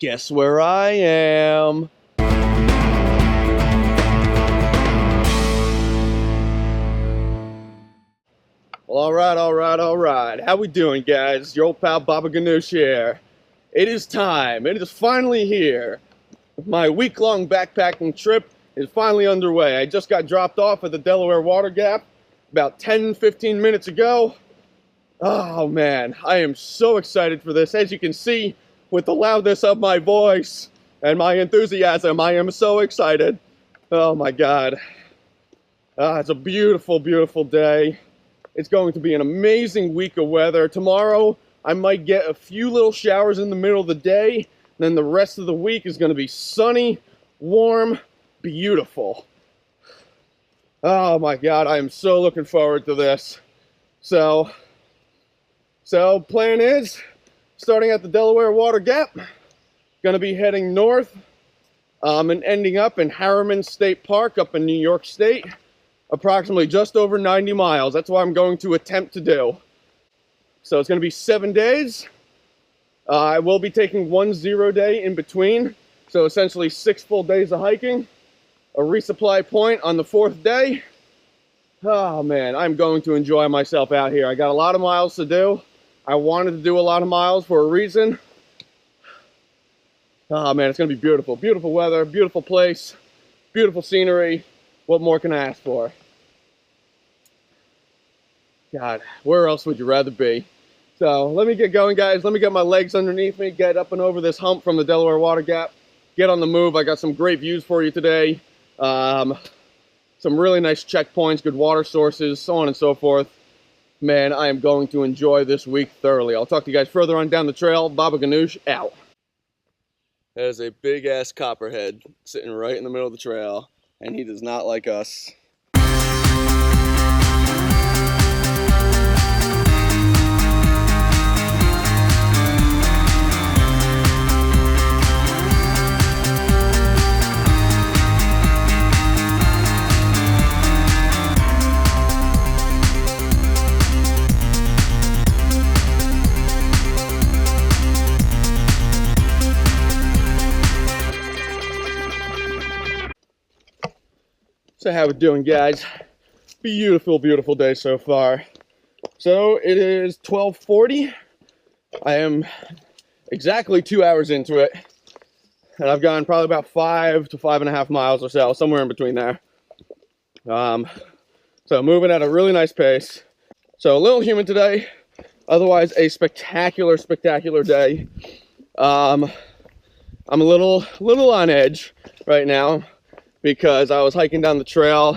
Guess where I am? Well, all right. How we doing, guys? Your old pal Baba Ganoush here. It is time. It is finally here. My week-long backpacking trip is finally underway. I just got dropped off at the Delaware Water Gap about 10-15 minutes ago. Oh, man. I am so excited for this. As you can see, with the loudness of my voice and my enthusiasm, I am so excited. Oh, my God. It's a beautiful, beautiful day. It's going to be an amazing week of weather. Tomorrow, I might get a few little showers in the middle of the day. Then the rest of the week is going to be sunny, warm, beautiful. Oh my God, I am so looking forward to this. So plan is, starting at the Delaware Water Gap, going to be heading north and ending up in Harriman State Park up in New York State. Approximately just over 90 miles. That's what I'm going to attempt to do. So it's going to be 7 days. I will be taking 1 0 day in between. So essentially 6 full days of hiking. A resupply point on the 4th day. Oh man, I'm going to enjoy myself out here. I got a lot of miles to do. I wanted to do a lot of miles for a reason. Oh man, it's going to be beautiful. Beautiful weather, beautiful place, beautiful scenery. What more can I ask for? God, where else would you rather be? So let me get going, guys. Let me get my legs underneath me, get up and over this hump from the Delaware Water Gap, get on the move. I got some great views for you today. Some really nice checkpoints, good water sources, so on and so forth. Man, I am going to enjoy this week thoroughly. I'll talk to you guys further on down the trail. Baba Ganoush, out. There's a big-ass copperhead sitting right in the middle of the trail. And he does not like us. So how we doing, guys? Beautiful, beautiful day so far. So it is 12:40. I am exactly 2 hours into it. And I've gone probably about 5 to 5.5 miles or so, somewhere in between there. So moving at a really nice pace. So a little humid today. Otherwise a spectacular, spectacular day. I'm a little on edge right now, because I was hiking down the trail,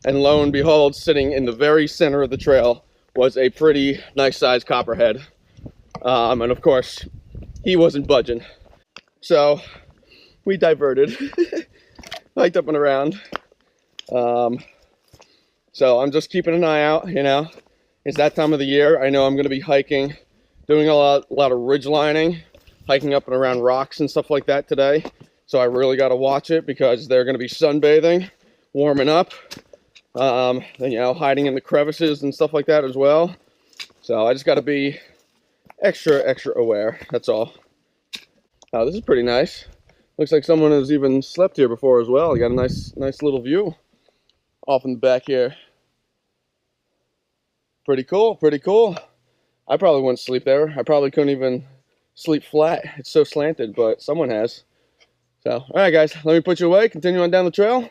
and lo and behold, sitting in the very center of the trail was a pretty nice sized copperhead. And of course, he wasn't budging. So we diverted, hiked up and around. So I'm just keeping an eye out, you know. It's that time of the year. I know I'm gonna be hiking, doing a lot of ridge lining, hiking up and around rocks and stuff like that today. So I really got to watch it, because they're going to be sunbathing, warming up, and, you know, hiding in the crevices and stuff like that as well. So I just got to be extra aware. That's all. Oh, this is pretty nice. Looks like someone has even slept here before as well. You got a nice little view off in the back here. Pretty cool, pretty cool. I probably wouldn't sleep there. I probably couldn't even sleep flat. It's so slanted, but someone has. So, all right, guys, let me put you away. Continue on down the trail.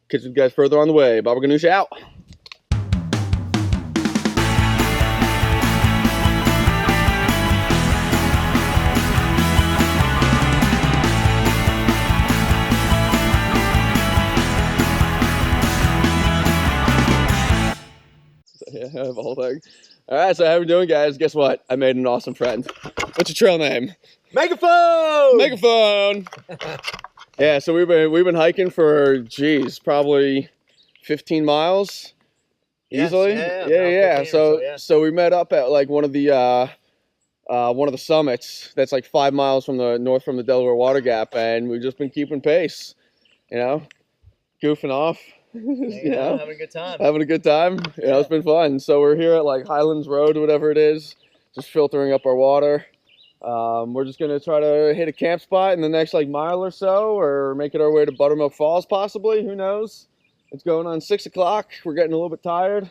Catch you guys further on the way. Baba Ganoush out. Yeah, I have a whole thing. All right, so how we doing, guys? Guess what? I made an awesome friend. What's your trail name? Megaphone! Megaphone! Yeah, so we've been hiking for, geez, probably 15 miles easily. Yeah. So we met up at like one of the summits that's like 5 miles from the north from the Delaware Water Gap, and we've just been keeping pace, you know, goofing off. You know, having a good time. Having a good time. You know, it's been fun. So we're here at like Highlands Road, whatever it is, just filtering up our water. We're just going to try to hit a camp spot in the next like mile or so, or make it our way to Buttermilk Falls possibly. Who knows? It's going on 6 o'clock. We're getting a little bit tired.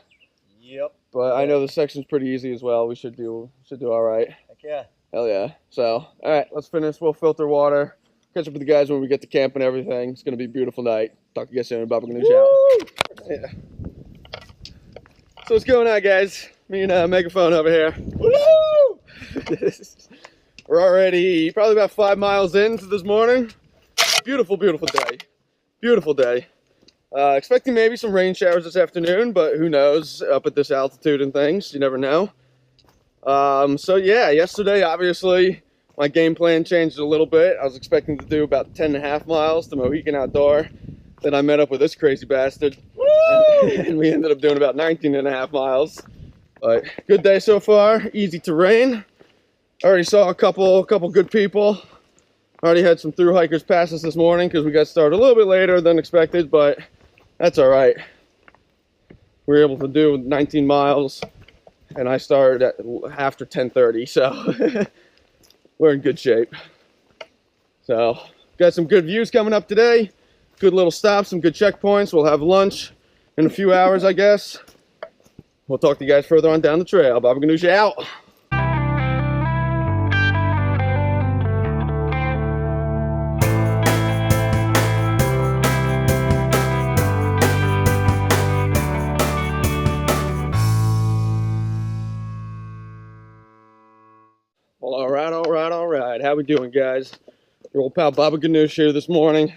Yep. But I know the section's pretty easy as well. We should do all right. Heck yeah. Hell yeah. So, all right, let's finish. We'll filter water. Catch up with the guys when we get to camp and everything. It's going to be a beautiful night. Talk to you guys soon. Baba Ganoush out. Yeah. So what's going on, guys? Me and Megaphone over here. Woo! We're already probably about 5 miles into this morning. Beautiful, beautiful day. Beautiful day. Expecting maybe some rain showers this afternoon, but who knows up at this altitude and things. You never know. So yeah, yesterday, obviously, my game plan changed a little bit. I was expecting to do about 10.5 miles to Mohican Outdoor. Then I met up with this crazy bastard. And we ended up doing about 19.5 miles. But good day so far, easy terrain. Already saw a couple good people. Already had some through hikers pass us this morning because we got started a little bit later than expected, but that's all right. We were able to do 19 miles, and I started at after 10:30, so we're in good shape. So got some good views coming up today. Good little stops, some good checkpoints. We'll have lunch in a few hours, I guess. We'll talk to you guys further on down the trail. Baba Ganoush out. Well, all right. How we doing, guys? Your old pal Baba Ganoush here this morning.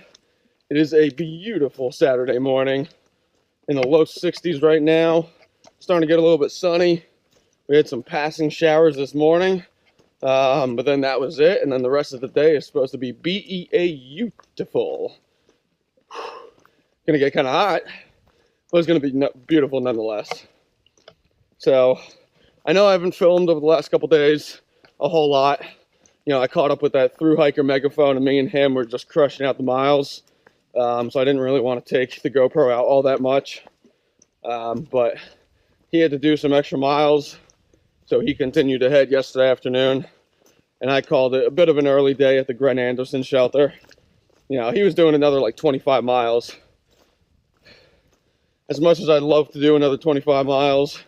It is a beautiful Saturday morning. In the low 60s right now. Starting to get a little bit sunny. We had some passing showers this morning. But then that was it. And then the rest of the day is supposed to be beautiful. Gonna get kind of hot. But it's gonna be beautiful nonetheless. So, I know I haven't filmed over the last couple days a whole lot. You know, I caught up with that through hiker Megaphone, and me and him were just crushing out the miles. So I didn't really want to take the GoPro out all that much. But he had to do some extra miles, so he continued ahead yesterday afternoon. And I called it a bit of an early day at the Gren shelter. You know, he was doing another like 25 miles. As much as I'd love to do another 25 miles,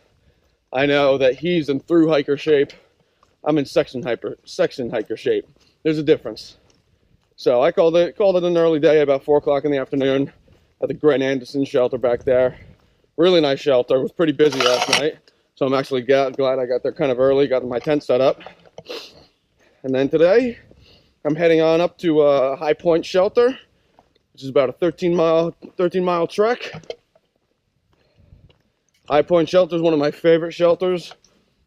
I know that he's in through hiker shape. I'm in section hiker shape. There's a difference. So I called it an early day, about 4 o'clock in the afternoon at the Gren shelter back there. Really nice shelter. It was pretty busy last night. So I'm actually glad I got there kind of early, got my tent set up. And then today, I'm heading on up to High Point Shelter, which is about a 13 mile trek. High Point Shelter is one of my favorite shelters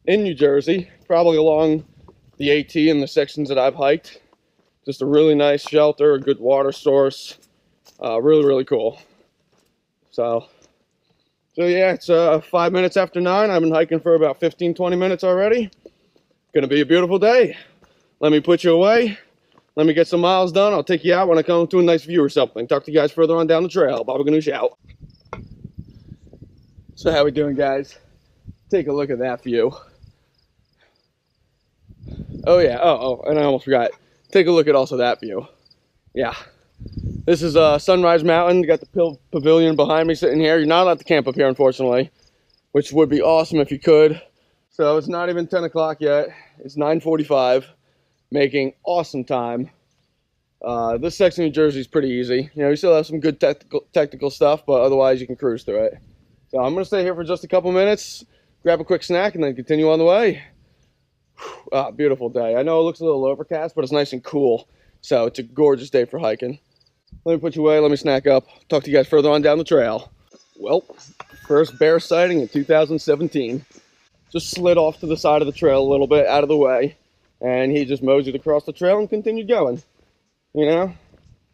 in New Jersey, probably along the AT and the sections that I've hiked. Just a really nice shelter, a good water source, really, really cool. So yeah, it's 5 minutes after 9. I've been hiking for about 15-20 minutes already. Gonna be a beautiful day. Let me put you away. Let me get some miles done. I'll take you out when I come to a nice view or something. Talk to you guys further on down the trail. Baba Ganoush out. So how we doing, guys? Take a look at that view. Oh yeah, and I almost forgot. Take a look at also that view. Yeah. This is Sunrise Mountain. You got the pavilion behind me sitting here. You're not allowed to camp up here, unfortunately, which would be awesome if you could. So it's not even 10 o'clock yet. It's 9:45, making awesome time. This section of New Jersey is pretty easy. You know, you still have some good technical stuff, but otherwise you can cruise through it. So I'm going to stay here for just a couple minutes, grab a quick snack, and then continue on the way. Beautiful day. I know it looks a little overcast, but it's nice and cool. So it's a gorgeous day for hiking. Let me put you away. Let me snack up. Talk to you guys further on down the trail. Well, first bear sighting in 2017. Just slid off to the side of the trail a little bit, out of the way. And he just moseyed across the trail and continued going. You know?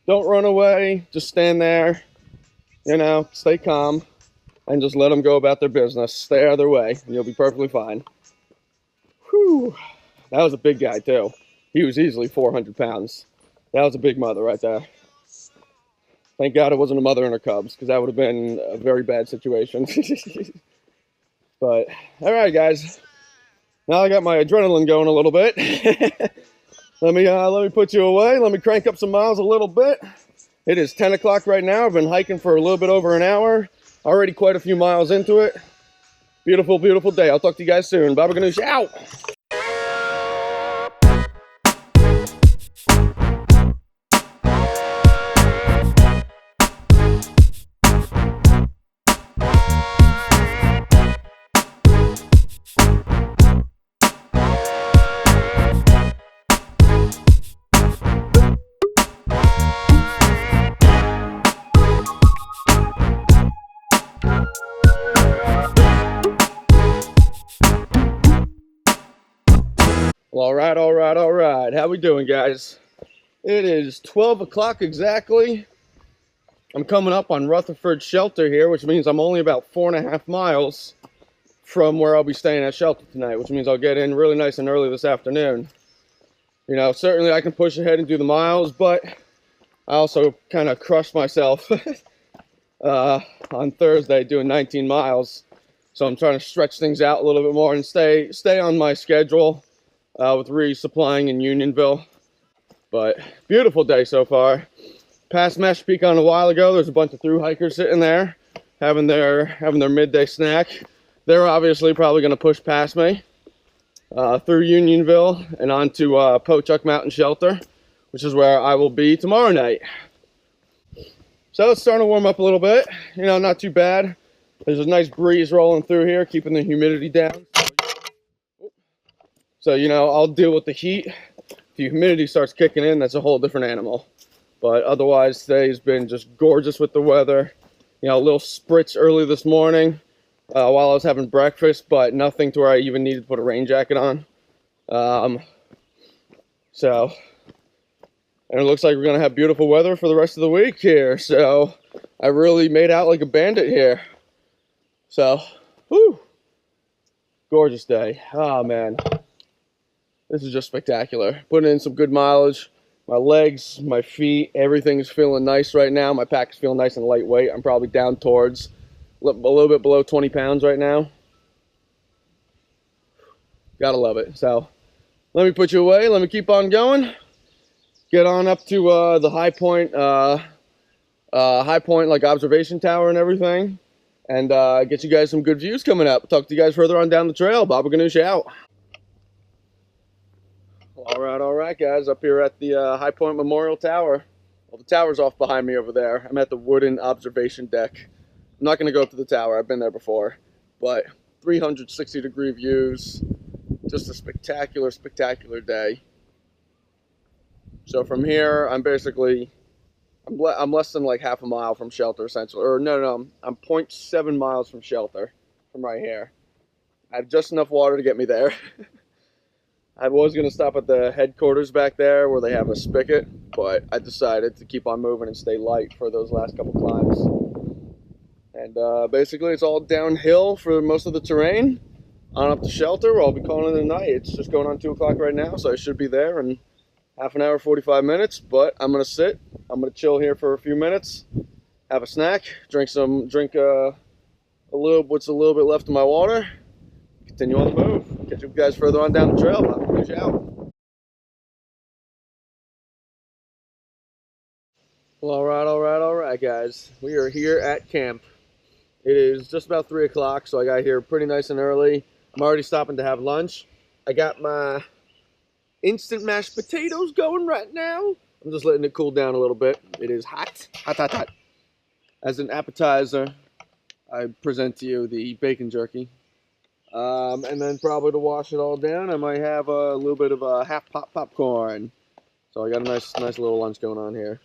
Don't run away. Just stand there. You know, stay calm. And just let them go about their business. Stay out of their way, and you'll be perfectly fine. Whew. That was a big guy, too. He was easily 400 pounds. That was a big mother right there. Thank God it wasn't a mother and her cubs, because that would have been a very bad situation. But, all right, guys. Now I got my adrenaline going a little bit. Let me put you away. Let me crank up some miles a little bit. It is 10 o'clock right now. I've been hiking for a little bit over an hour. Already quite a few miles into it. Beautiful, beautiful day. I'll talk to you guys soon. Baba Ganoush out. Well, all right. How we doing, guys? It is 12 o'clock exactly. I'm coming up on Rutherford Shelter here, which means I'm only about 4.5 miles from where I'll be staying at shelter tonight, which means I'll get in really nice and early this afternoon. You know, certainly I can push ahead and do the miles, but I also kind of crushed myself on Thursday doing 19 miles. So I'm trying to stretch things out a little bit more and stay on my schedule with resupplying in Unionville. But beautiful day so far. Past Mesh Peak on a while ago, there's a bunch of through hikers sitting there having their midday snack. They're obviously probably going to push past me through Unionville and onto Pochuck Mountain Shelter, which is where I will be tomorrow night. So it's starting to warm up a little bit. You know, not too bad. There's a nice breeze rolling through here, keeping the humidity down. So, you know, I'll deal with the heat. If the humidity starts kicking in, that's a whole different animal. But otherwise, today's been just gorgeous with the weather. You know, a little spritz early this morning while I was having breakfast, but nothing to where I even needed to put a rain jacket on. And it looks like we're going to have beautiful weather for the rest of the week here. So I really made out like a bandit here. So, whew, gorgeous day. Oh, man. This is just spectacular. Putting in some good mileage. My legs, my feet, everything's feeling nice right now. My pack is feeling nice and lightweight. I'm probably down towards a little bit below 20 pounds right now. Gotta love it. So let me put you away. Let me keep on going. Get on up to the high point like observation tower and everything. And get you guys some good views coming up. Talk to you guys further on down the trail. Baba Ganoush out. All right, guys, up here at the High Point Memorial Tower. Well, the tower's off behind me over there. I'm at the wooden observation deck. I'm not going to go up to the tower. I've been there before. But 360-degree views. Just a spectacular, spectacular day. So from here, I'm less than like half a mile from shelter, essentially. Or no, I'm 0.7 miles from shelter from right here. I have just enough water to get me there. I was going to stop at the headquarters back there where they have a spigot, but I decided to keep on moving and stay light for those last couple climbs. And basically it's all downhill for most of the terrain. On up to shelter, where I'll be calling it a night. It's just going on 2 o'clock right now, so I should be there in half an hour, 45 minutes. But I'm going to sit. I'm going to chill here for a few minutes, have a snack, drink what's a little bit left of my water, continue on the move. Catch you guys further on down the trail. Peace out. Well, all right, guys. We are here at camp. It is just about 3 o'clock, so I got here pretty nice and early. I'm already stopping to have lunch. I got my instant mashed potatoes going right now. I'm just letting it cool down a little bit. It is hot, hot, hot, hot. As an appetizer, I present to you the bacon jerky. And then probably to wash it all down, I might have a little bit of a half-pop popcorn. So I got a nice little lunch going on here.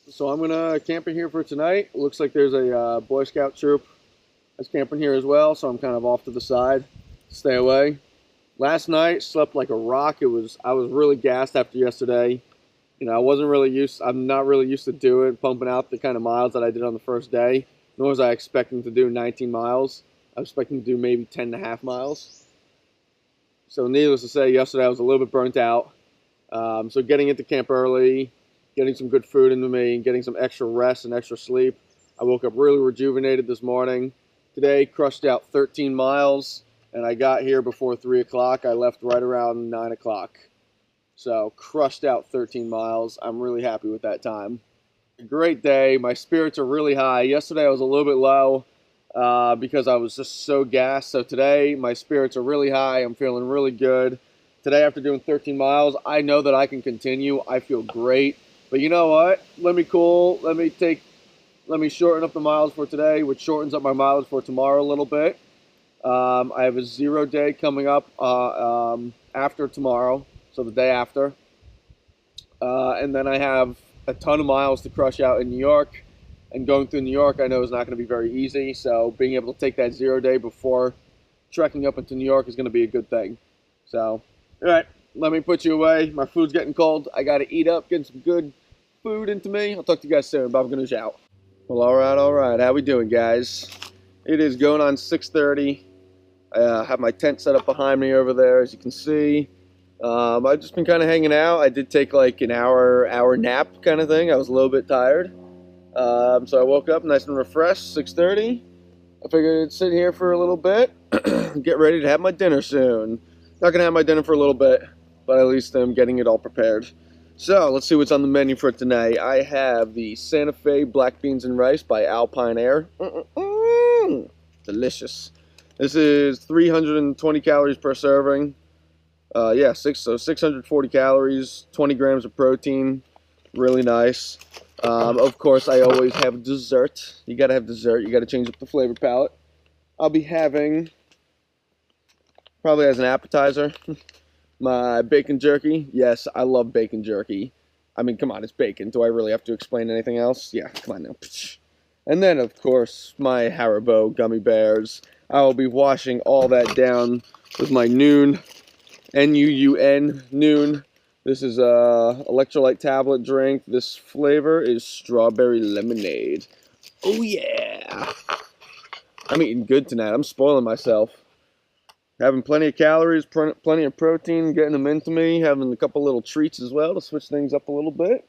So I'm going to camp in here for tonight. It looks like there's a Boy Scout troop that's camping here as well, so I'm kind of off to the side. Stay away. Last night, slept like a rock. I was really gassed after yesterday. You know, I'm not really used to doing, pumping out the kind of miles that I did on the first day, nor was I expecting to do 19 miles. I was expecting to do maybe 10.5 miles. So needless to say, yesterday I was a little bit burnt out. So getting into camp early, getting some good food into me, and getting some extra rest and extra sleep. I woke up really rejuvenated this morning. Today, crushed out 13 miles, and I got here before 3 o'clock. I left right around 9 o'clock. So crushed out 13 miles. I'm really happy with that time. A great day. My spirits are really high. Yesterday I was a little bit low because I was just so gassed. So today my spirits are really high. I'm feeling really good. Today after doing 13 miles, I know that I can continue. I feel great. But you know what? Let me shorten up the miles for today, which shortens up my mileage for tomorrow a little bit. I have a 0 day coming up after tomorrow, so the day after. And then I have a ton of miles to crush out in New York. And going through New York I know is not going to be very easy, so being able to take that 0 day before trekking up into New York is going to be a good thing. So, alright, let me put you away. My food's getting cold. I got to eat up, get some good food into me. I'll talk to you guys soon. Baba Ganoush out. Well, alright. How we doing, guys? It is going on 6:30. I have my tent set up behind me over there, as you can see. I've just been kind of hanging out. I did take like an hour nap kind of thing. I was a little bit tired. So I woke up nice and refreshed, 6:30. I figured I'd sit here for a little bit, get ready to have my dinner soon. Not going to have my dinner for a little bit, but at least I'm getting it all prepared. So, let's see what's on the menu for tonight. I have the Santa Fe Black Beans and Rice by Alpine Air. Delicious. This is 320 calories per serving. So 640 calories, 20 grams of protein. Really nice. Of course, I always have dessert. You gotta have dessert. You gotta change up the flavor palette. I'll be having, probably as an appetizer, my bacon jerky. Yes, I love bacon jerky. I mean, come on, it's bacon. Do I really have to explain anything else? Yeah, come on now. And then, of course, my Haribo gummy bears. I will be washing all that down with my Noon, N-U-U-N, Noon. This is a electrolyte tablet drink. This flavor is strawberry lemonade. Oh, yeah. I'm eating good tonight. I'm spoiling myself. Having plenty of calories, plenty of protein, getting them into me, having a couple little treats as well to switch things up a little bit.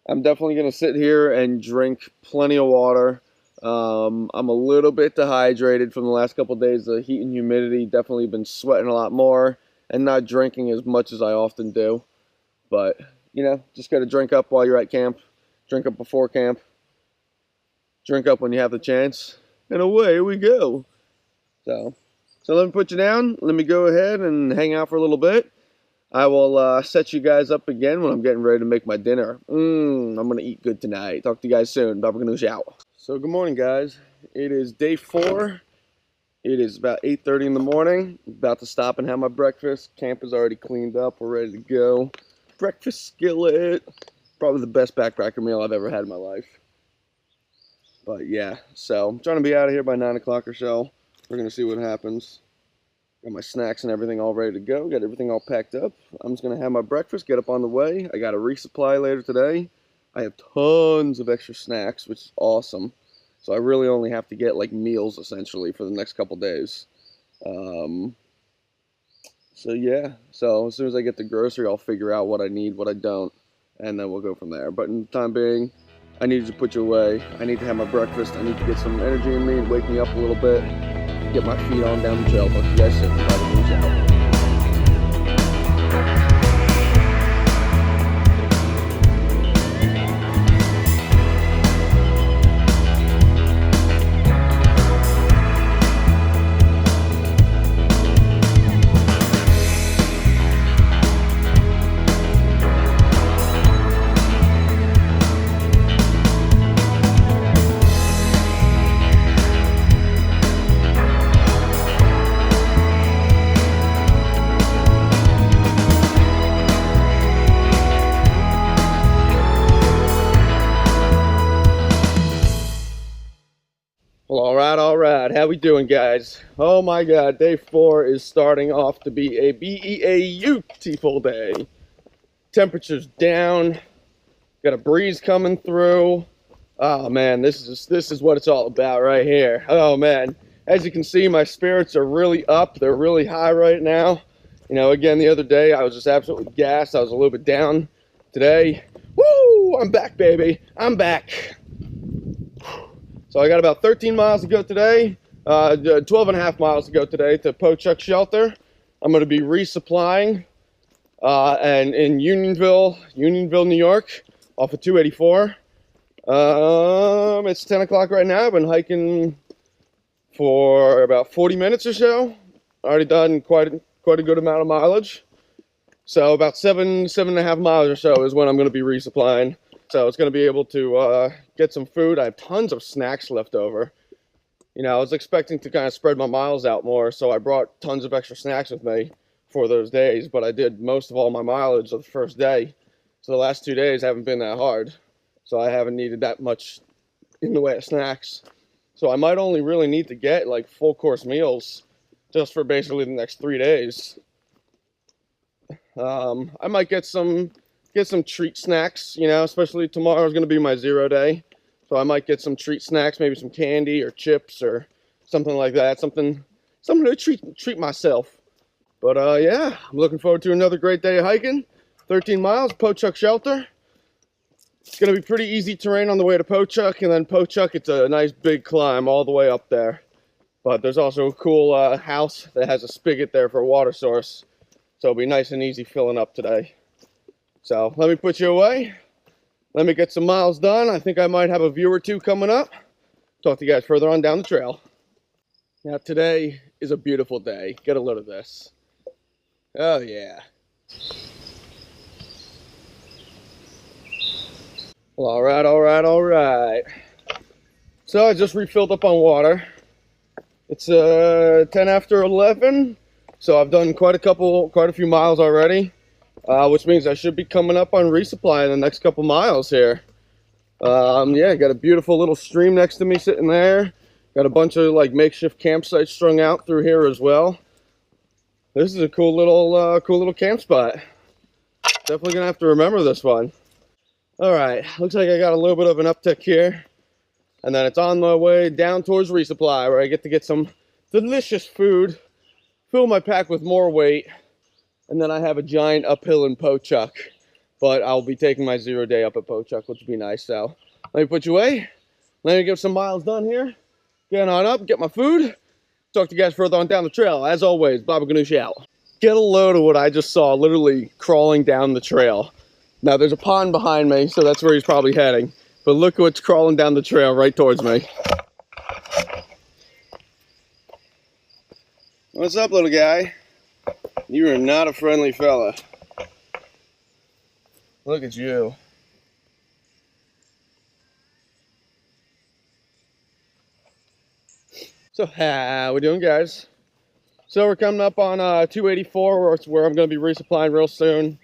I'm definitely going to sit here and drink plenty of water. I'm a little bit dehydrated from the last couple of days. The heat and humidity, definitely been sweating a lot more and not drinking as much as I often do. But, you know, just got to drink up while you're at camp, drink up before camp, drink up when you have the chance, and away we go. So let me put you down. Let me go ahead and hang out for a little bit. I will set you guys up again when I'm getting ready to make my dinner. I'm going to eat good tonight. Talk to you guys soon. Baba Ganoush out. So good morning, guys. It is day 4. It is about 8:30 in the morning. I'm about to stop and have my breakfast. Camp is already cleaned up. We're ready to go. Breakfast skillet. Probably the best backpacker meal I've ever had in my life. But yeah, so I'm trying to be out of here by 9 o'clock or so. We're going to see what happens. Got my snacks and everything all ready to go. Got everything all packed up. I'm just going to have my breakfast, get up on the way. I got a resupply later today. I have tons of extra snacks, which is awesome. So I really only have to get like meals essentially for the next couple days. So yeah, so as soon as I get the grocery, I'll figure out what I need, what I don't, and then we'll go from there. But in the time being, I need to put you away. I need to have my breakfast. I need to get some energy in me and wake me up a little bit. Get my feet on down the trail. Talk to you guys soon. Baba Ganoush out. Well, all right. How we doing, guys? Oh my God, day 4 is starting off to be a beautiful day. Temperature's down. Got a breeze coming through. Oh man, this is what it's all about right here. Oh man, as you can see, my spirits are really up. They're really high right now. You know, again, the other day I was just absolutely gassed. I was a little bit down. Today, woo! I'm back, baby. I'm back. So I got about 13 miles to go today, 12 and a half miles to go today to Pochuck shelter. I'm going to be resupplying and in Unionville, New York, off of 284. It's 10 o'clock right now. I've been hiking for about 40 minutes or so. Already done quite a good amount of mileage. So about 7.5 miles or so is when I'm going to be resupplying. So it's going to be able to get some food. I have tons of snacks left over. You know, I was expecting to kind of spread my miles out more, so I brought tons of extra snacks with me for those days, but I did most of all my mileage of the first day. So the last 2 days haven't been that hard. So I haven't needed that much in the way of snacks. So I might only really need to get like full course meals just for basically the next 3 days. I might get some treat snacks, you know, especially tomorrow is going to be my 0 day. So I might get some treat snacks, maybe some candy or chips or something like that. Something to treat myself. But yeah, I'm looking forward to another great day of hiking. 13 miles, Pochuck Shelter. It's going to be pretty easy terrain on the way to Pochuck, and then Pochuck, it's a nice big climb all the way up there. But there's also a cool house that has a spigot there for a water source. So it'll be nice and easy filling up today. So let me put you away. Let me get some miles done. I think I might have a view or two coming up. Talk to you guys further on down the trail. Now today is a beautiful day. Get a load of this. Oh yeah. Well, all right. So I just refilled up on water. It's 10 after 11. So I've done quite a few miles already. Which means I should be coming up on resupply in the next couple miles here. Yeah, got a beautiful little stream next to me sitting there. Got a bunch of like makeshift campsites strung out through here as well. This is a cool little camp spot. Definitely gonna have to remember this one. All right, looks like I got a little bit of an uptick here, and then it's on my way down towards resupply, where I get to get some delicious food, fill my pack with more weight. And then I have a giant uphill in Pochuck. But I'll be taking my 0 day up at Pochuck, which would be nice. So let me put you away. Let me get some miles done here. Get on up, get my food. Talk to you guys further on down the trail. As always, Baba Ganoush out. Get a load of what I just saw literally crawling down the trail. Now there's a pond behind me, so that's where he's probably heading. But look what's crawling down the trail right towards me. What's up, little guy? You are not a friendly fella. Look at you. So how we doing, guys? So we're coming up on 284, where I'm going to be resupplying real soon.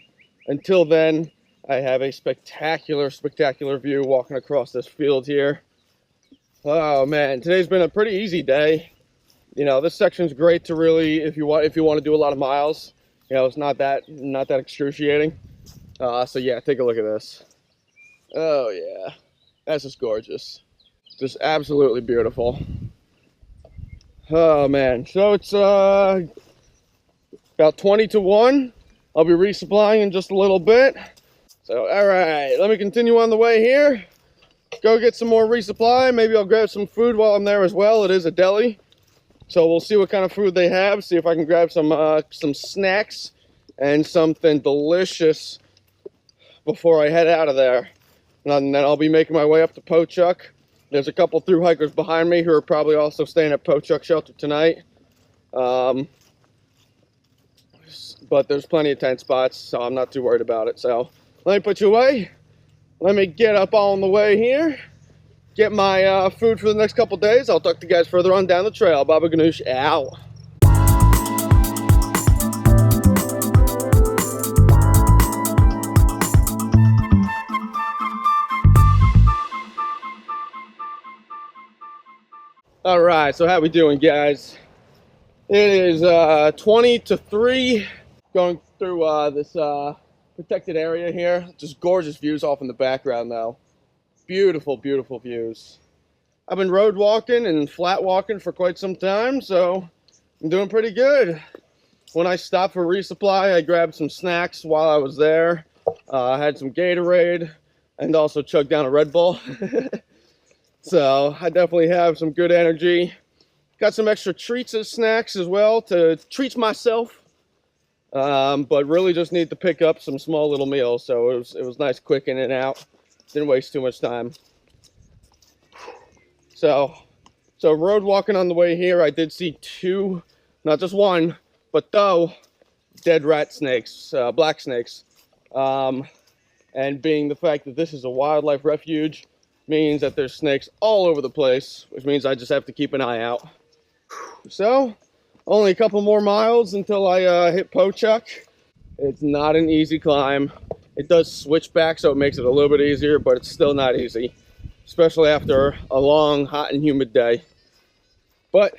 Until then, I have a spectacular view walking across this field here. Oh man, today's been a pretty easy day. You know, this section's great to really, if you want to do a lot of miles. You know, it's not that excruciating. So yeah, take a look at this. Oh yeah, that's just gorgeous. Just absolutely beautiful. Oh man, so it's about 20 to 1. I'll be resupplying in just a little bit. So all right, let me continue on the way here. Go get some more resupply. Maybe I'll grab some food while I'm there as well. It is a deli. So we'll see what kind of food they have, see if I can grab some snacks and something delicious before I head out of there. And then I'll be making my way up to Pochuck. There's a couple through hikers behind me who are probably also staying at Pochuck Shelter tonight. But there's plenty of tent spots, so I'm not too worried about it. So let me put you away. Let me get up on the way here. Get my food for the next couple days. I'll talk to you guys further on down the trail. Baba Ganoush out. All right, so how we doing, guys? It is 20 to 3. Going through this protected area here. Just gorgeous views off in the background, though. Beautiful, beautiful views. I've been road walking and flat walking for quite some time, so I'm doing pretty good. When I stopped for resupply, I grabbed some snacks while I was there. I had some Gatorade and also chugged down a Red Bull. So I definitely have some good energy. Got some extra treats and snacks as well to treat myself. but really just need to pick up some small little meals. So it was nice, quick in and out. Didn't waste too much time. So road walking on the way here, I did see two, not just one, but though dead rat snakes, black snakes. And being the fact that this is a wildlife refuge means that there's snakes all over the place, which means I just have to keep an eye out. So only a couple more miles until I hit Pochuck. It's not an easy climb. It does switch back, so it makes it a little bit easier, but it's still not easy, especially after a long, hot and humid day. But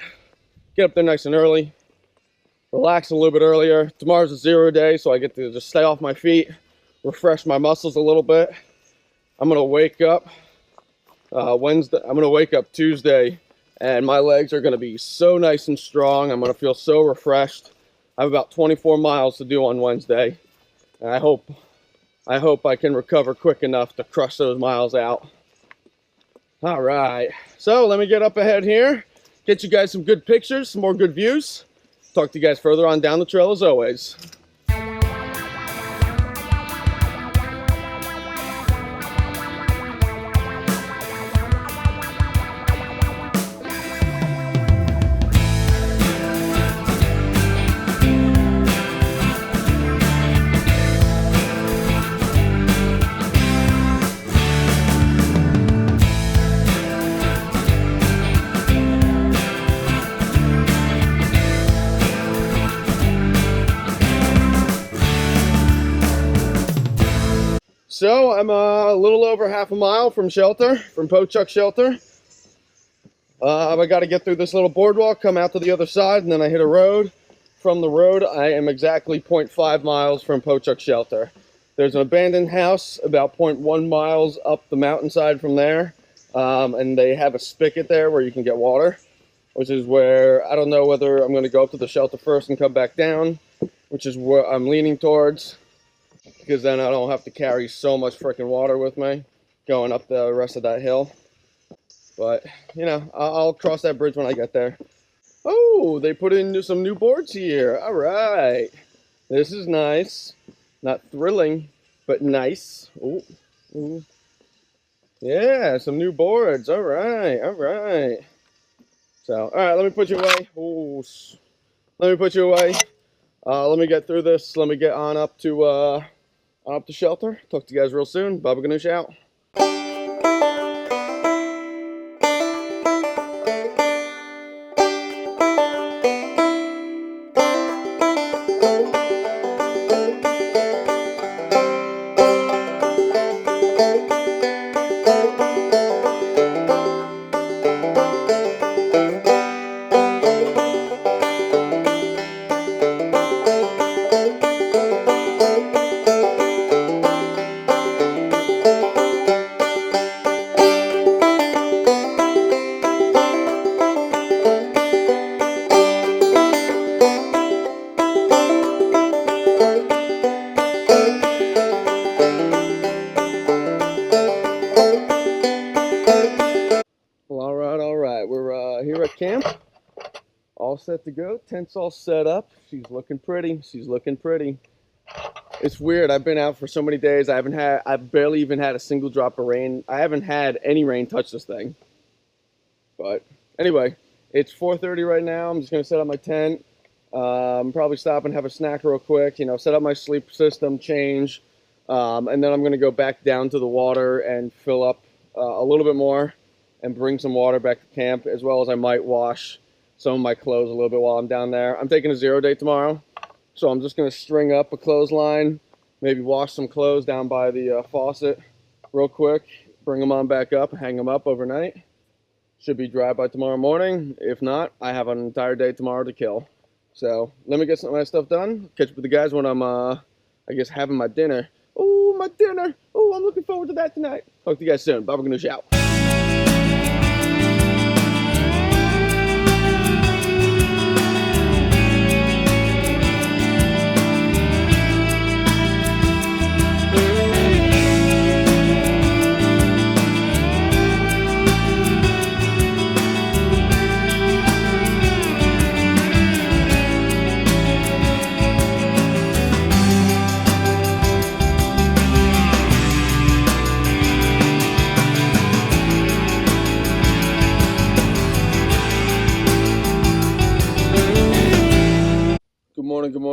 get up there nice and early, relax a little bit earlier. Tomorrow's a 0 day, so I get to just stay off my feet, refresh my muscles a little bit. I'm gonna wake up Wednesday. I'm gonna wake up Tuesday, and my legs are gonna be so nice and strong. I'm gonna feel so refreshed. I have about 24 miles to do on Wednesday, and I hope I can recover quick enough to crush those miles out. All right, so let me get up ahead here, get you guys some good pictures, some more good views. Talk to you guys further on down the trail as always. So I'm a little over half a mile from shelter, from Pochuck shelter. I got to get through this little boardwalk, come out to the other side, and then I hit a road. From the road, I am exactly 0.5 miles from Pochuck shelter. There's an abandoned house about 0.1 miles up the mountainside from there, and they have a spigot there where you can get water, which is where I don't know whether I'm going to go up to the shelter first and come back down, which is where I'm leaning towards, because then I don't have to carry so much freaking water with me going up the rest of that hill. But, you know, I'll cross that bridge when I get there. Oh, they put in some new boards here. All right. This is nice. Not thrilling, but nice. Ooh. Ooh. Yeah, some new boards. All right, all right. So, all right, let me put you away. Ooh. Let me put you away. Let me get through this. Let me get on up to shelter. Talk to you guys real soon. Baba Ganoush out. Here at camp, all set to go. Tent's all set up. She's looking pretty. She's looking pretty. It's weird. I've been out for so many days. I've barely even had a single drop of rain. I haven't had any rain touch this thing. But anyway, it's 4:30 right now. I'm just gonna set up my tent. Probably stop and have a snack real quick. You know, set up my sleep system, change, and then I'm gonna go back down to the water and fill up a little bit more, and bring some water back to camp, as well as I might wash some of my clothes a little bit while I'm down there. I'm taking a 0 day tomorrow, so I'm just going to string up a clothesline, maybe wash some clothes down by the faucet real quick, bring them on back up, hang them up overnight. Should be dry by tomorrow morning. If not, I have an entire day tomorrow to kill. So let me get some of my stuff done. Catch up with the guys when I'm, I guess, having my dinner. Oh, my dinner. Oh, I'm looking forward to that tonight. Talk to you guys soon. Baba Ganoush out.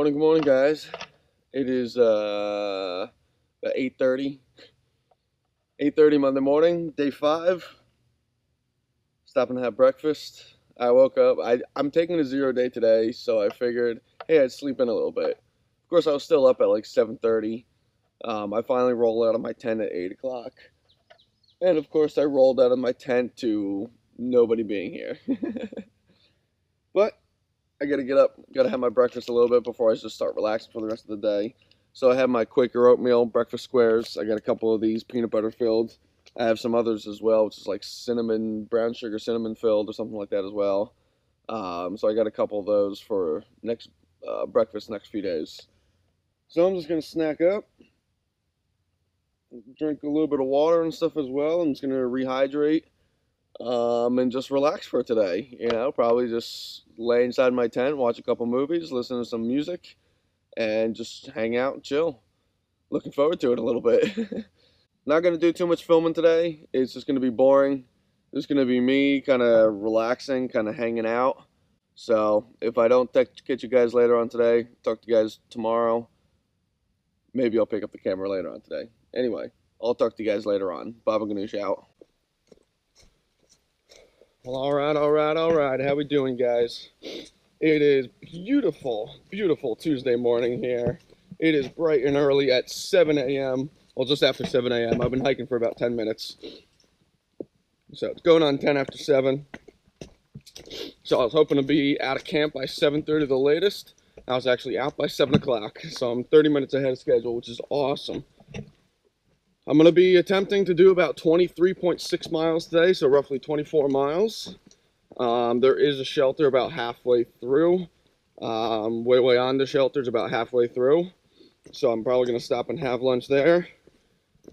Good morning, guys. It is 8:30 Monday morning, day 5. Stopping to have breakfast. I woke up. I'm taking a 0 day today, so I figured, hey, I'd sleep in a little bit. Of course, I was still up at like 7:30. I finally rolled out of my tent at 8 o'clock. And of course, I rolled out of my tent to nobody being here. But I gotta get up, gotta have my breakfast a little bit before I just start relaxing for the rest of the day. So I have my Quaker oatmeal breakfast squares. I got a couple of these peanut butter filled. I have some others as well, which is like cinnamon, brown sugar cinnamon filled or something like that as well. So I got a couple of those for next breakfast next few days. So I'm just gonna snack up, drink a little bit of water and stuff as well. I'm just gonna rehydrate. And just relax for today. You know, probably just lay inside my tent, watch a couple movies, listen to some music, and just hang out and chill. Looking forward to it a little bit. Not going to do too much filming today. It's just going to be boring. It's going to be me kind of relaxing, kind of hanging out. So if I don't catch you guys later on today, talk to you guys tomorrow. Maybe I'll pick up the camera later on today. Anyway, I'll talk to you guys later on. Baba Ganoush out. Well, all right. How we doing, guys? It is beautiful Tuesday morning here. It is bright and early at 7 a.m. Well, just after 7 a.m. I've been hiking for about 10 minutes. So it's going on 10 after 7. So I was hoping to be out of camp by 7:30 the latest. I was actually out by 7 o'clock. So I'm 30 minutes ahead of schedule, which is awesome. I'm going to be attempting to do about 23.6 miles today, so roughly 24 miles. There is a shelter about halfway through. Way on the shelter's about halfway through. So I'm probably going to stop and have lunch there.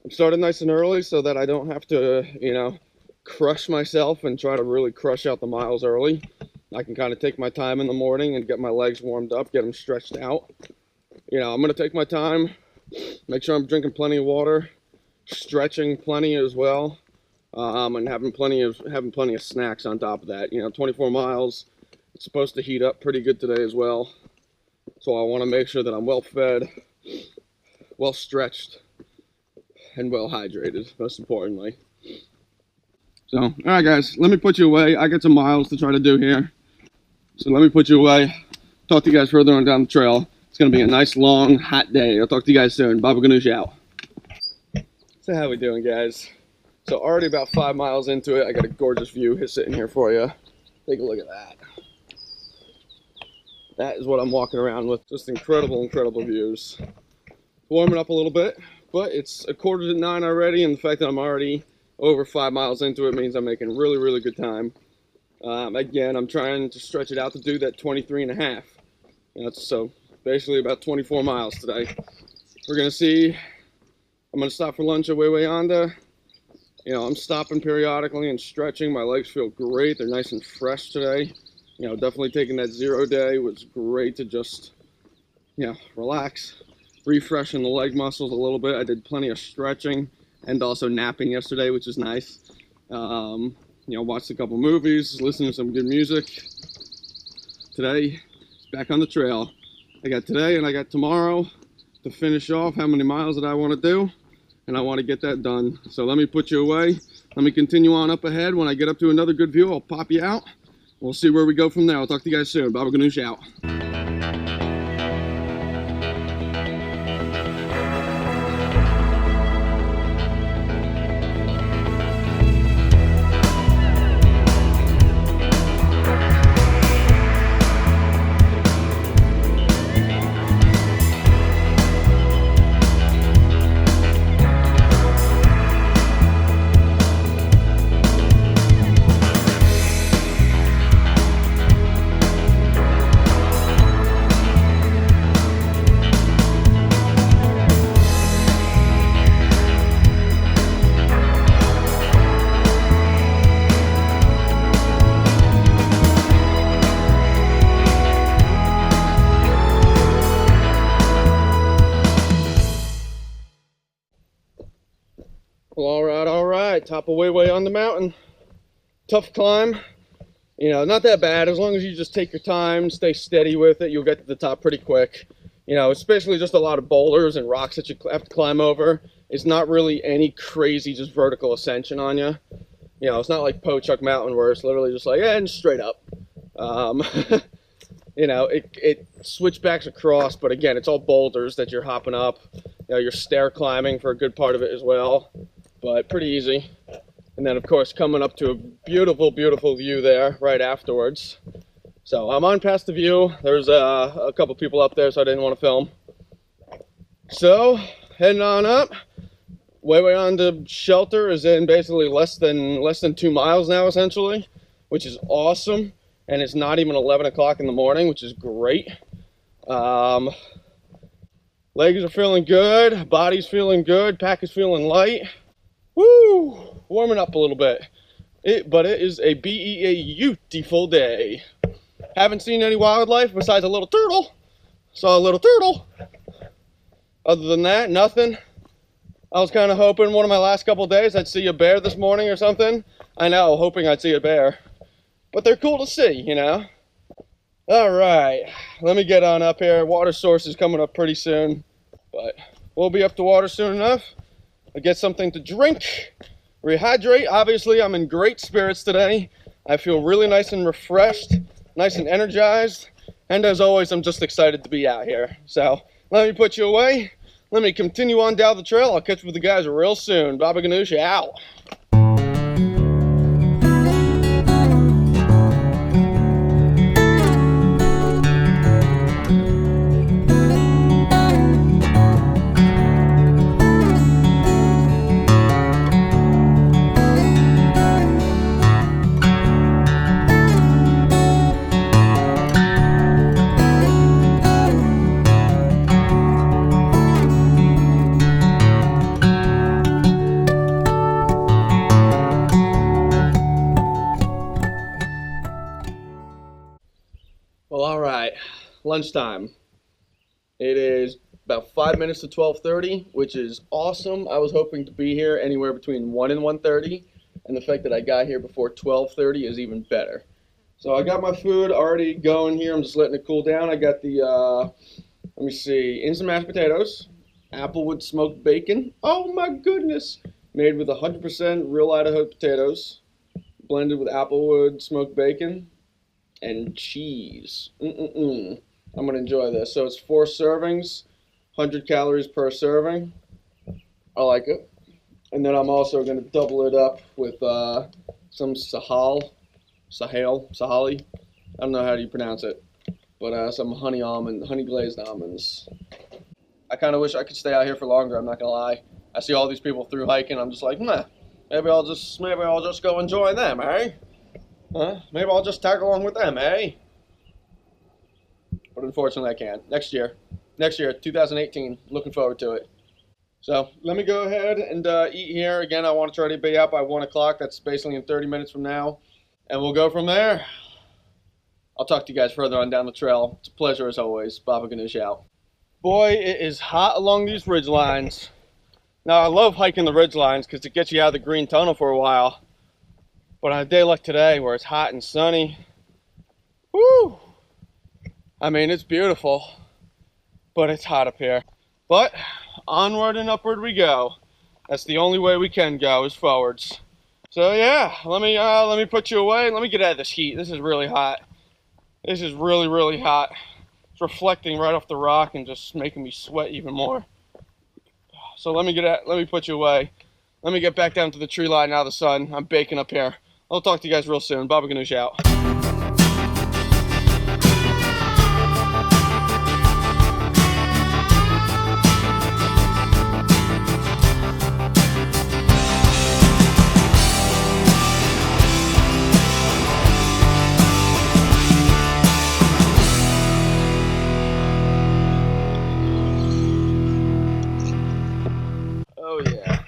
I'm starting nice and early so that I don't have to, crush myself and try to really crush out the miles early. I can kind of take my time in the morning and get my legs warmed up, get them stretched out. I'm going to take my time, make sure I'm drinking plenty of water, stretching plenty as well, and having plenty of snacks on top of that. 24 miles, it's supposed to heat up pretty good today as well. So I want to make sure that I'm well fed, well stretched, and well hydrated, most importantly. So, all right, guys, let me put you away. I got some miles to try to do here. So let me put you away. Talk to you guys further on down the trail. It's going to be a nice, long, hot day. I'll talk to you guys soon. Baba Ganoush out. So how we doing, guys? So already about 5 miles into it. I got a gorgeous view sitting here for you. Take a look at that. That is what I'm walking around with. Just incredible views. Warming up a little bit, but it's 8:45 already, and the fact that I'm already over 5 miles into it means I'm making really good time. Again, I'm trying to stretch it out to do that 23.5. So basically about 24 miles today. We're gonna see. I'm gonna stop for lunch at Way Honda. I'm stopping periodically and stretching. My legs feel great. They're nice and fresh today. Definitely taking that 0 day was great to just, relax, refreshing the leg muscles a little bit. I did plenty of stretching and also napping yesterday, which is nice. Watched a couple movies, listened to some good music. Today, it's back on the trail. I got today and I got tomorrow to finish off how many miles that I want to do, and I want to get that done. So let me put you away. Let me continue on up ahead. When I get up to another good view, I'll pop you out. We'll see where we go from there. I'll talk to you guys soon. Baba Ganoush out. Well, all right. Top of way on the mountain. Tough climb. Not that bad. As long as you just take your time, stay steady with it, you'll get to the top pretty quick. You know, it's basically just a lot of boulders and rocks that you have to climb over. It's not really any crazy just vertical ascension on you. You know, it's not like Pochuck Mountain where it's literally just like, and straight up. You know, it switchbacks across, but again, it's all boulders that you're hopping up. You know, you're stair climbing for a good part of it as well, but pretty easy. And then, of course, coming up to a beautiful, beautiful view there right afterwards. So I'm on past the view. There's a couple people up there, so I didn't want to film. So heading on up. Way on to shelter is in basically less than 2 miles now, essentially, which is awesome. And it's not even 11 o'clock in the morning, which is great. Legs are feeling good. Body's feeling good. Pack is feeling light. Woo! Warming up a little bit. But it is a beautiful day. Haven't seen any wildlife besides a little turtle. Saw a little turtle. Other than that, nothing. I was kind of hoping one of my last couple days I'd see a bear this morning or something. I know, hoping I'd see a bear. But they're cool to see, you know. All right, let me get on up here. Water source is coming up pretty soon. But we'll be up to water soon enough. I'll get something to drink, rehydrate. Obviously, I'm in great spirits today. I feel really nice and refreshed, nice and energized. And as always, I'm just excited to be out here. So let me put you away. Let me continue on down the trail. I'll catch up with the guys real soon. Baba Ganoush out. Well, all right, lunchtime. It is about 5 minutes to 12:30, which is awesome. I was hoping to be here anywhere between 1 and 1:30, and the fact that I got here before 12:30 is even better. So I got my food already going here. I'm just letting it cool down. I got the, let me see, instant mashed potatoes, applewood smoked bacon. Oh my goodness! Made with 100% real Idaho potatoes, blended with applewood smoked bacon and cheese. I'm gonna enjoy this. So it's 4 servings, 100 calories per serving. I like it. And then I'm also gonna double it up with some sahali. I don't know how you pronounce it, but some honey glazed almonds. I kind of wish I could stay out here for longer. I'm not gonna lie. I see all these people through hiking. I'm just like, maybe I'll just go and join them, eh? Huh? Maybe I'll just tag along with them, eh? But unfortunately I can't. Next year, 2018, looking forward to it. So let me go ahead and eat here. Again, I want to try to be out by 1 o'clock. That's basically in 30 minutes from now. And we'll go from there. I'll talk to you guys further on down the trail. It's a pleasure as always. Baba Ganoush out. Boy, it is hot along these ridge lines. Now, I love hiking the ridge lines because it gets you out of the green tunnel for a while. But on a day like today where it's hot and sunny, whoo! I mean, it's beautiful, but it's hot up here. But onward and upward we go. That's the only way we can go, is forwards. So yeah, let me put you away. Let me get out of this heat. This is really hot. This is really, really hot. It's reflecting right off the rock and just making me sweat even more. So let me put you away. Let me get back down to the tree line now of the sun. I'm baking up here. I'll talk to you guys real soon. Baba Ganoush out. Oh yeah,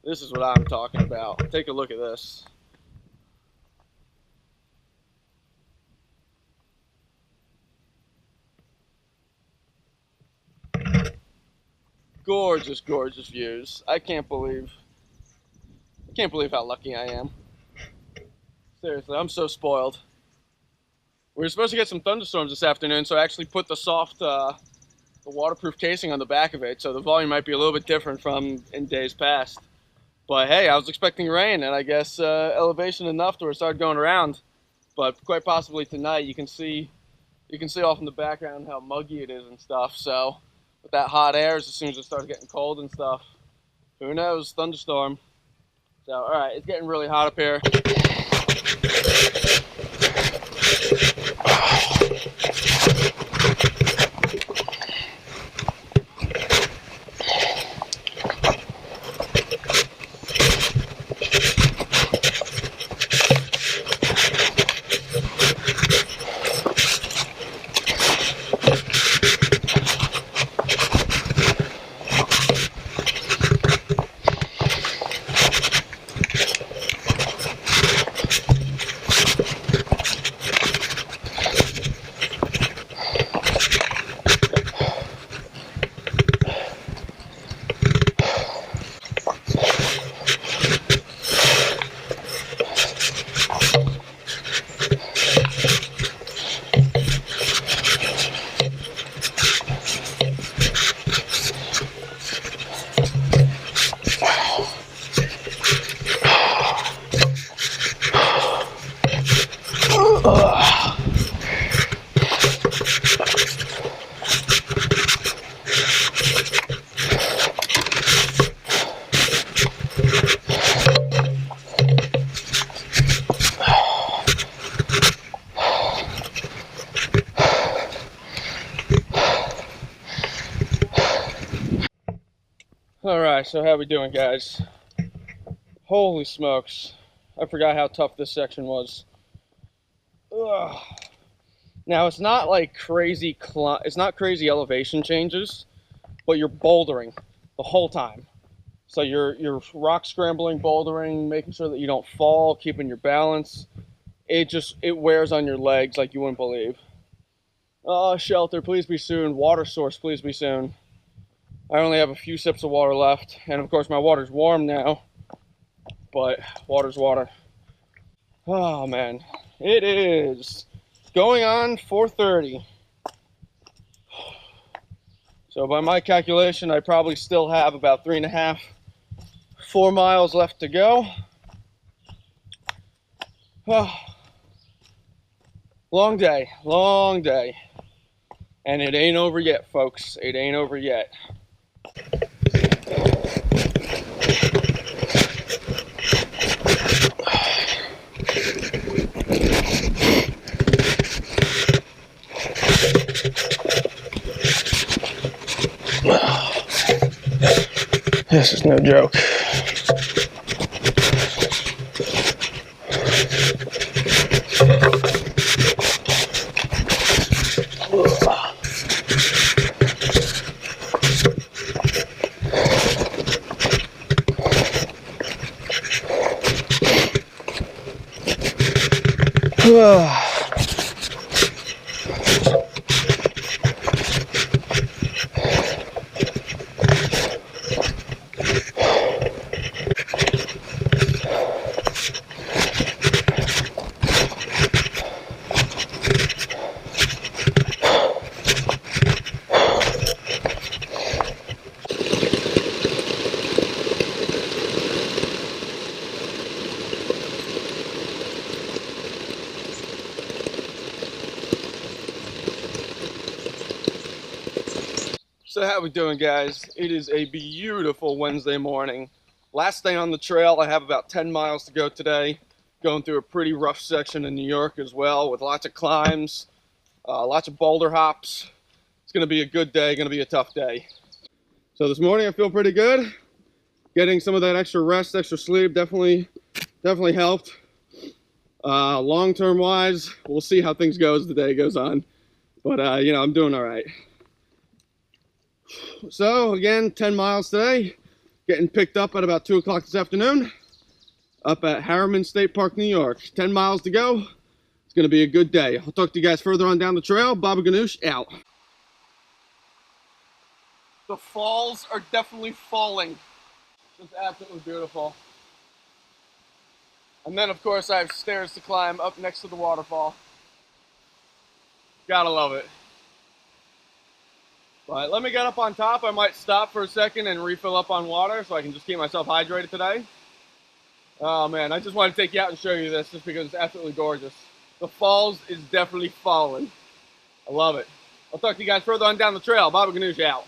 this is what I'm talking about. Take a look at this. Gorgeous, gorgeous views. I can't believe how lucky I am. Seriously, I'm so spoiled. We were supposed to get some thunderstorms this afternoon, so I actually put the soft waterproof casing on the back of it, so the volume might be a little bit different from in days past. But hey, I was expecting rain, and I guess elevation enough to where it started going around. But quite possibly tonight, you can see off in the background how muggy it is and stuff. So with that hot air, as soon as it starts getting cold and stuff, who knows? Thunderstorm. So all right, it's getting really hot up here. Alright, so how we doing, guys? Holy smokes. I forgot how tough this section was. Ugh. Now, it's not like crazy it's not crazy elevation changes, but you're bouldering the whole time. So you're rock scrambling, bouldering, making sure that you don't fall, keeping your balance. It wears on your legs like you wouldn't believe. Oh, shelter, please be soon. Water source, please be soon. I only have a few sips of water left, and of course my water's warm now, but water's water. Oh man, it is going on 4:30. So by my calculation, I probably still have about 3.5, 4 miles left to go. Oh, long day, and it ain't over yet, folks. It ain't over yet. This is no joke. So how we doing, guys? It is a beautiful Wednesday morning. Last day on the trail. I have about 10 miles to go today. Going through a pretty rough section in New York as well, with lots of climbs, lots of boulder hops. It's going to be a good day, going to be a tough day. So this morning I feel pretty good. Getting some of that extra rest, extra sleep definitely helped. Long-term wise, we'll see how things go as the day goes on. But, you know, I'm doing all right. So again, 10 miles today, getting picked up at about 2 o'clock this afternoon, up at Harriman State Park, New York. 10 miles to go. It's going to be a good day. I'll talk to you guys further on down the trail. Baba Ganoush out. The falls are definitely falling. It's absolutely beautiful. And then of course I have stairs to climb up next to the waterfall. Gotta love it. But let me get up on top. I might stop for a second and refill up on water so I can just keep myself hydrated today. Oh man, I just want to take you out and show you this just because it's absolutely gorgeous. The falls is definitely falling. I love it. I'll talk to you guys further on down the trail. Baba Ganoush out.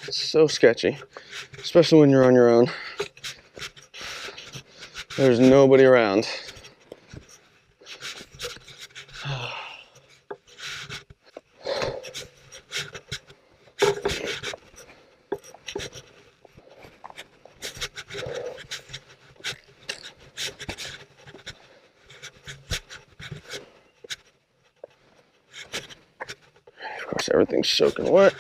So sketchy, especially when you're on your own. There's nobody around. Of course, everything's soaking wet.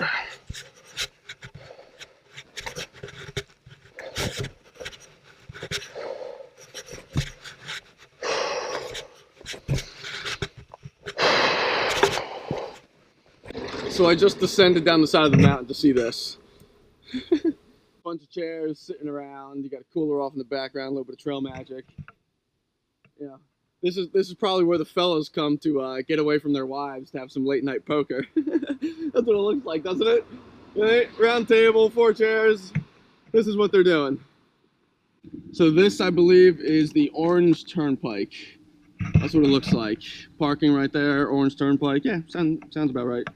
So I just descended down the side of the mountain to see this. Bunch of chairs sitting around. You got a cooler off in the background, a little bit of trail magic. Yeah, this is probably where the fellas come to get away from their wives to have some late night poker. That's what it looks like, doesn't it? Right? Round table, 4 chairs. This is what they're doing. So this, I believe, is the Orange Turnpike. That's what it looks like. Parking right there, Orange Turnpike. Yeah, sounds about right.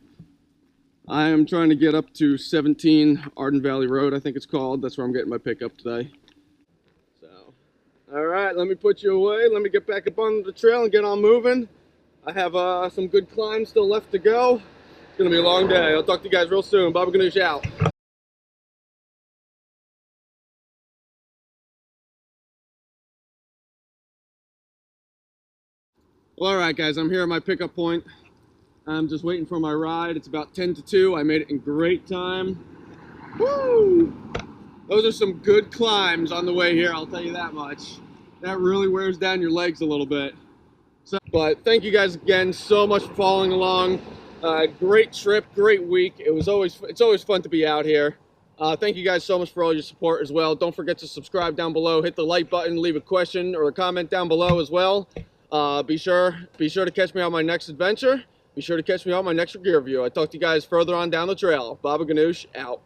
I am trying to get up to 17 Arden Valley Road, I think it's called. That's where I'm getting my pickup today. So, all right, let me put you away. Let me get back up on the trail and get on moving. I have some good climbs still left to go. It's gonna be a long day. I'll talk to you guys real soon. Baba Ganoush out. Well, all right, guys, I'm here at my pickup point. I'm just waiting for my ride. It's about 10 to 2. I made it in great time. Woo! Those are some good climbs on the way here, I'll tell you that much. That really wears down your legs a little bit. But thank you guys again so much for following along. Great trip, great week. It's always fun to be out here. Thank you guys so much for all your support as well. Don't forget to subscribe down below. Hit the like button, leave a question or a comment down below as well. Be sure to catch me on my next adventure. Be sure to catch me on my next gear review. I talk to you guys further on down the trail. Baba Ganoush out.